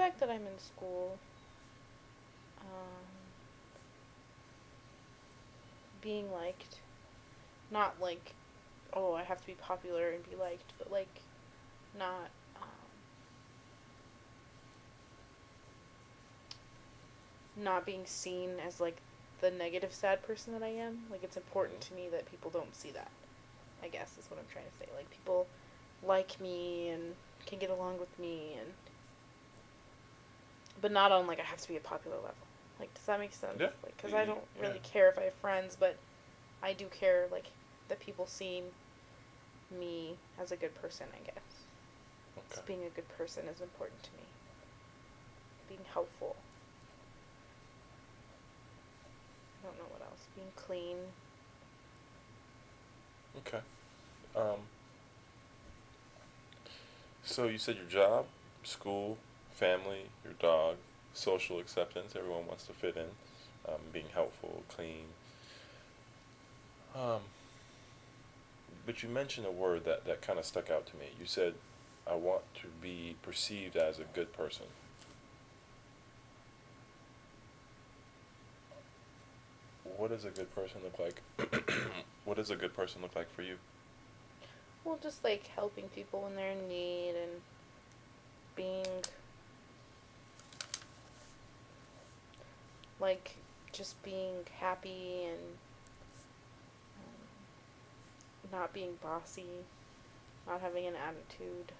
fact that I'm in school, um, being liked, not like, oh, I have to be popular and be liked, but like, not, not being seen as like the negative sad person that I am. Like, it's important to me that people don't see that, I guess is what I'm trying to say. Like, people like me and can get along with me, and but not on like I have to be a popular level. Like, does that make sense? Yeah. Like, because I don't Yeah. really care if I have friends, but I do care like that people see me as a good person, I guess. So Okay. being a good person is important to me. Being helpful. I don't know what else. Being clean. Okay. Um, so you said your job, school, family, your dog, social acceptance. Everyone wants to fit in. Being helpful, clean. Um, but you mentioned a word that kind of stuck out to me. You said, "I want to be perceived as a good person." What does a good person look like? What does a good person look like for you? Well, just like helping people when they're in need and being like just being happy and not being bossy, not having an attitude.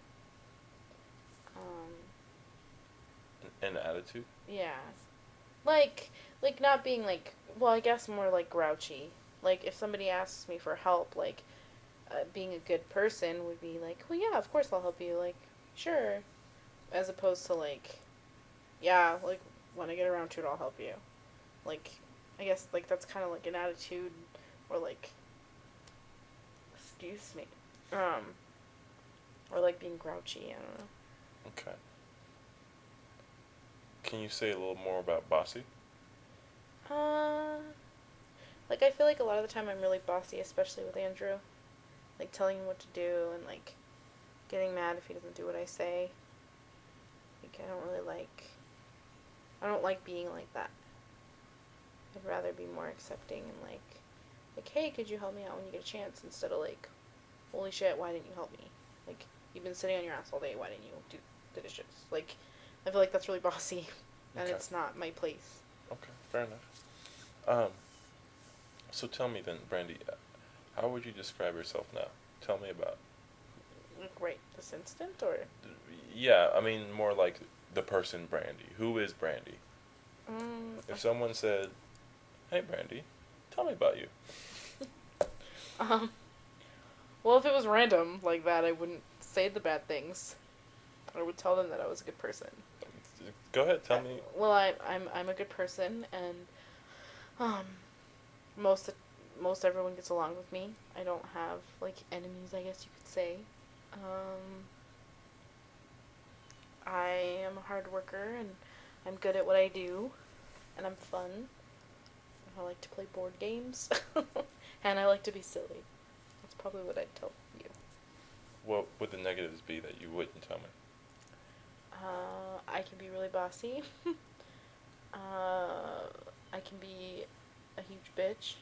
Um, An attitude. yeah, like not being like, well, I guess more like grouchy. Like if somebody asks me for help, like being a good person would be like, well, yeah, of course I'll help you. Like, sure, as opposed to like, yeah, like when I get around to it, I'll help you. Like, I guess like that's kind of like an attitude, or like, excuse me, um, or like being grouchy. I don't know. Okay. Can you say a little more about bossy? Uh, like I feel like a lot of the time I'm really bossy, especially with Andrew. Like telling him what to do and like getting mad if he doesn't do what I say. Like I don't really like. I don't like being like that. I'd rather be more accepting and like, hey, could you help me out when you get a chance instead of like, holy shit, why didn't you help me? Like, you've been sitting on your ass all day. Why didn't you do the dishes? Like, I feel like that's really bossy, and Okay. it's not my place. Okay. Fair enough. Um, so tell me then, Brandy, how would you describe yourself now? Tell me about. Like, right this instant, or Yeah, I mean more like the person Brandy. Who is Brandy? If um, someone said, "Hey, Brandy, tell me about you," um, well, if it was random like that, I wouldn't say the bad things. I would tell them that I was a good person. go ahead. Uh, Tell me. well, I'm a good person, and um, most most everyone gets along with me. I don't have like enemies, I guess you could say. Um, I am a hard worker, and I'm good at what I do, and I'm fun. I like to play board games, and I like to be silly. That's probably what I'd tell you. What would the negatives be that you wouldn't tell me? I can be really bossy. uh, I can be a huge bitch.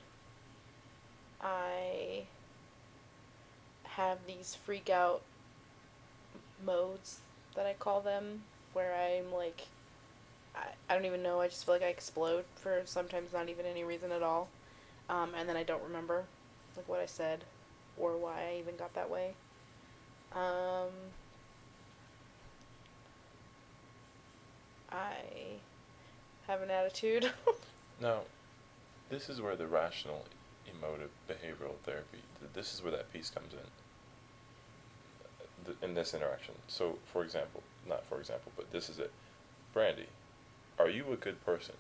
I have these freak out modes that I call them, where I'm like, I don't even know. I just feel like I explode for sometimes not even any reason at all, and then I don't remember like what I said or why I even got that way. Um, I have an attitude. Now, this is where the rational emotive behavioral therapy, this is where that piece comes in, in this interaction. So, for example, not for example, but this is it. Brandy, are you a good person?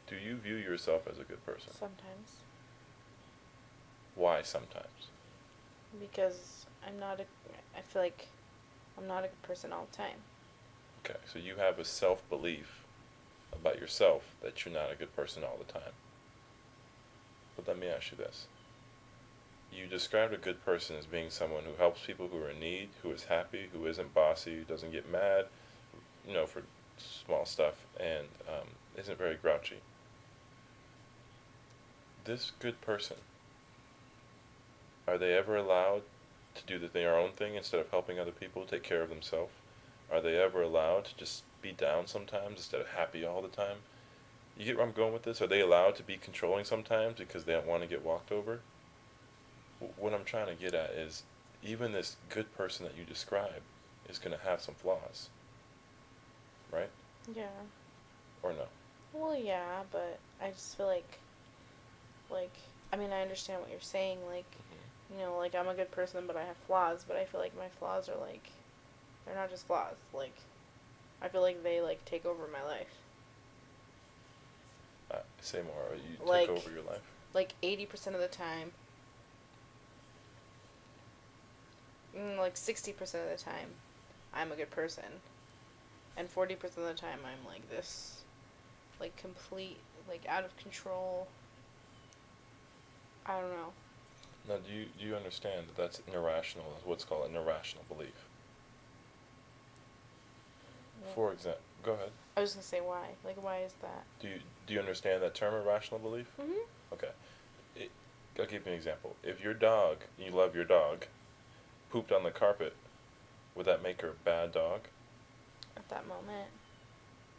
Do you view yourself as a good person? Sometimes, Why sometimes? because I'm not a. I feel like I'm not a good person all the time. Okay, so you have a self belief about yourself that you're not a good person all the time. But let me ask you this. You described a good person as being someone who helps people who are in need, who is happy, who isn't bossy, who doesn't get mad, for small stuff, and isn't very grouchy. This good person, are they ever allowed to do their own thing instead of helping other people take care of themselves? Are they ever allowed to just be down sometimes instead of happy all the time? You get where I'm going with this? Are they allowed to be controlling sometimes because they don't want to get walked over? What I'm trying to get at is, even this good person that you describe is going to have some flaws, right? Yeah. Or no? Well, yeah, but I just feel like, I mean, I understand what you're saying. Like, like I'm a good person, but I have flaws. But I feel like my flaws are like, they're not just flaws. Like, I feel like they like take over my life. Say more. You Like- take over your life. Like 80% of the time, like 60% of the time, I'm a good person, and 40% of the time I'm like this, like complete, like out of control. I don't know. Now, do you understand that that's an irrational, what's called an irrational belief? For example, go ahead. I was gonna say why. Like, why is that? Do you understand that term, irrational belief? Mhm. Okay. I'll give you an example. If your dog, you love your dog, pooped on the carpet, would that make her a bad dog? At that moment.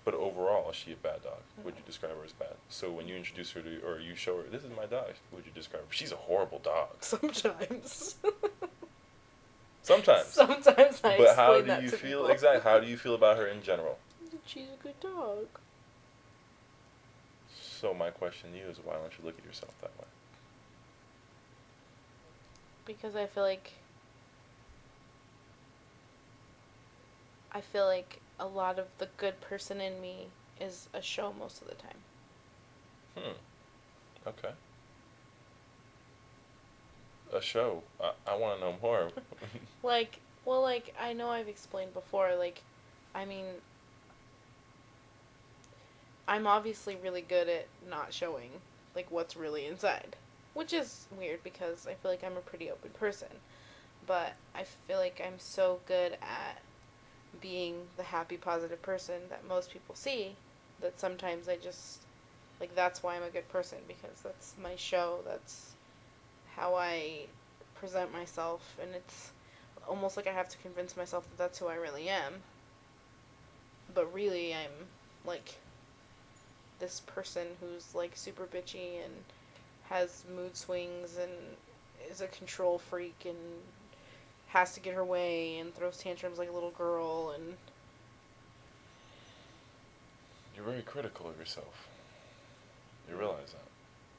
But overall, is she a bad dog? Would No. you describe her as bad? So when you introduce her to, or you show her, this is my dog, would you describe her? She's a horrible dog. Sometimes. Sometimes. Sometimes I But how explain do that you to feel, people. exactly, how do you feel about her in general? She's a good dog. So my question to you is, why don't you look at yourself that way? Because I feel like a lot of the good person in me is a show most of the time. Okay. A show. I want to know more. Like, well, like, I know I've explained before, like, I mean, I'm obviously really good at not showing, like, what's really inside. Which is weird because I feel like I'm a pretty open person. But I feel like I'm so good at being the happy, positive person that most people see that sometimes I just, like, that's why I'm a good person, because that's my show, that's how I present myself, and it's almost like I have to convince myself that that's who I really am. But really, I'm, like, this person who's, like, super bitchy and has mood swings and is a control freak and has to get her way and throws tantrums like a little girl and... You're very critical of yourself. You realize that.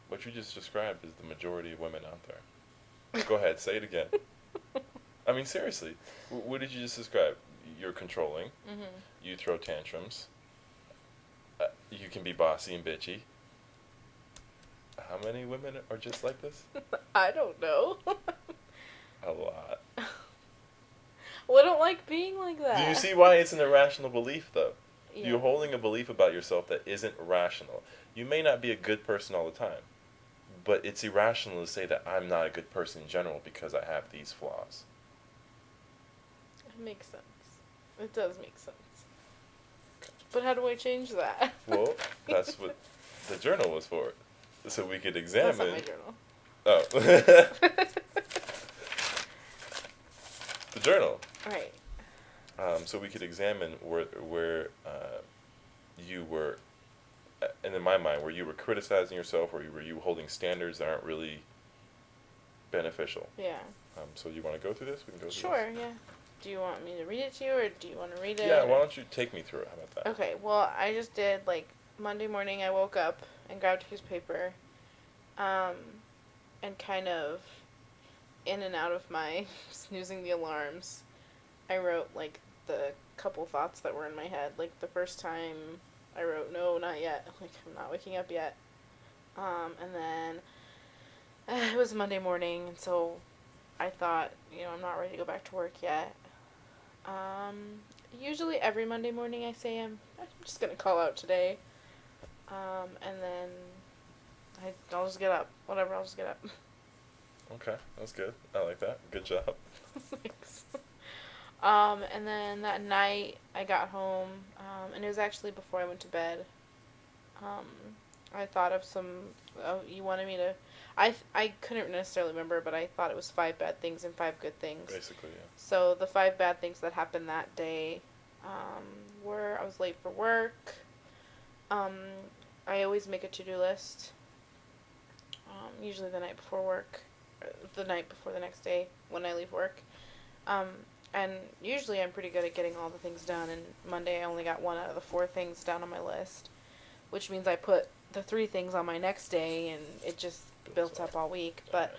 What you just described is the majority of women out there. Go ahead, say it again. I mean, seriously. What did you just describe? You're controlling. Mm-hmm. You throw tantrums. You can be bossy and bitchy. How many women are just like this? I don't know. A lot. Well, I don't like being like that. Do you see why it's an irrational belief, though? Yeah. You're holding a belief about yourself that isn't rational. You may not be a good person all the time, but it's irrational to say that I'm not a good person in general because I have these flaws. It makes sense. It does make sense. But how do I change that? Well, that's what the journal was for. So we could That's examine. not my journal. Oh. The journal. Right. So we could examine where you were, and in my mind, where you were criticizing yourself, or were you holding standards that aren't really beneficial. Yeah. So you want to go through this? We can go through Sure, yeah. Do you want me to read it to you, or do you want to read this. it? Yeah, or- why don't you take me through it? How about that? Okay, well, I just did, like, Monday morning I woke up and grabbed his paper, and kind of in and out of my snoozing the alarms, I wrote, like, the couple thoughts that were in my head. Like, the first time I wrote, no, not yet. Like, I'm not waking up yet. And then it was Monday morning, and so I thought, I'm not ready to go back to work yet. Usually every Monday morning I say I'm just gonna call out today. And then I'll just get up. Whatever, I'll just get up. Okay, that's good. I like that. Good job. Thanks. And then that night I got home, and it was actually before I went to bed. Um, I thought of some. You wanted me to. I couldn't necessarily remember, but I thought it was five bad things and five good things. Basically, yeah. So the five bad things that happened that day were I was late for work. Um, I always make a to-do list. Usually the night before work, the night before the next day when I leave work. Um, and usually I'm pretty good at getting all the things done. And Monday I only got one out of the four things down on my list, which means I put the three things on my next day, and it just built up all week. Yeah, But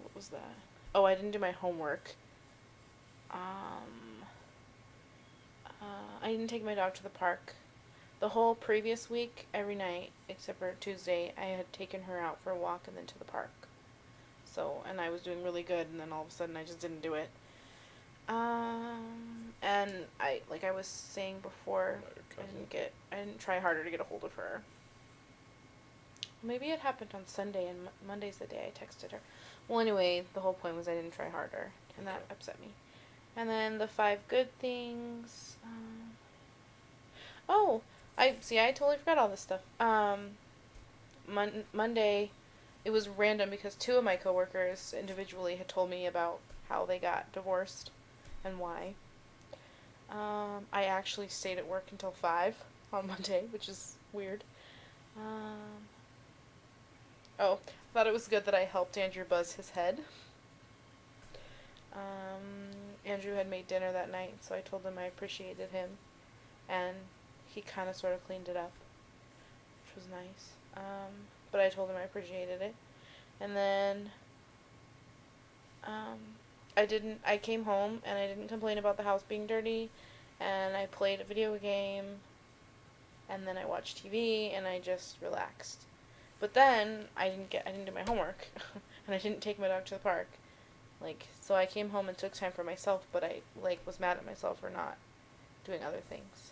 what was that? Oh, I didn't do my homework. Um, I didn't take my dog to the park. The whole previous week, every night except for Tuesday, I had taken her out for a walk and then to the park. So, and I was doing really good, and then all of a sudden I just didn't do it. And like I was saying before, Not your cousin. I didn't try harder to get a hold of her. Maybe it happened on Sunday, and Monday's the day I texted her. Well, anyway, the whole point was I didn't try harder, and that upset me. And then the five good things. Oh, I totally forgot all this stuff. Monday, it was random because two of my coworkers individually had told me about how they got divorced and why. I actually stayed at work until 5 on Monday, which is weird. Um, oh, I thought it was good that I helped Andrew buzz his head. Andrew had made dinner that night, so I told him I appreciated him, and he kind of sort of cleaned it up, which was nice. But I told him I appreciated it, and then um, I came home and I didn't complain about the house being dirty, and I played a video game, and then I watched TV, and I just relaxed. But then I didn't do my homework, and I didn't take my dog to the park. So I came home and took time for myself, but I was mad at myself for not doing other things.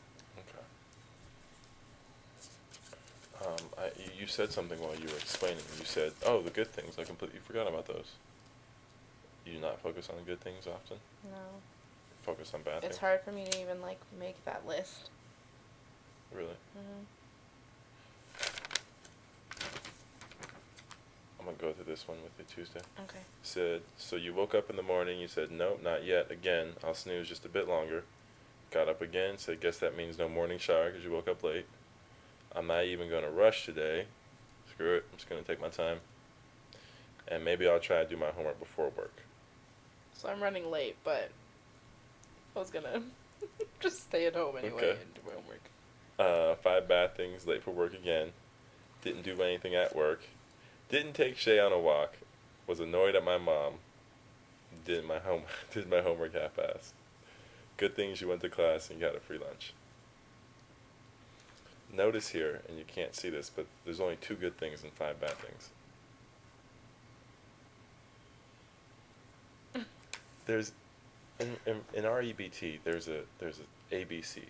You said something while you were explaining. You said, "Oh, the good things. I completely forgot about those." You do not focus on the good things often. No. Focus on bad things. It's hard for me to even make that list. Really. Mhm. I'm gonna go through this one with you Tuesday. Okay. Said, so you woke up in the morning. You said, "Nope, not yet." Again, I'll snooze just a bit longer. Got up again. Said, "Guess that means no morning shower because you woke up late." I'm not even gonna rush today. Screw it. I'm just gonna take my time. And maybe I'll try to do my homework before work. So I'm running late, but I was gonna just stay at home anyway Okay. and do my homework. 5 bad things. Late for work again. Didn't do anything at work. Didn't take Shay on a walk. Was annoyed at my mom. Did my homework half-assed. Good things you went to class and you got a free lunch. Notice here, and you can't see this, but there's only 2 good things and 5 bad things. There's in REBT there's a ABC.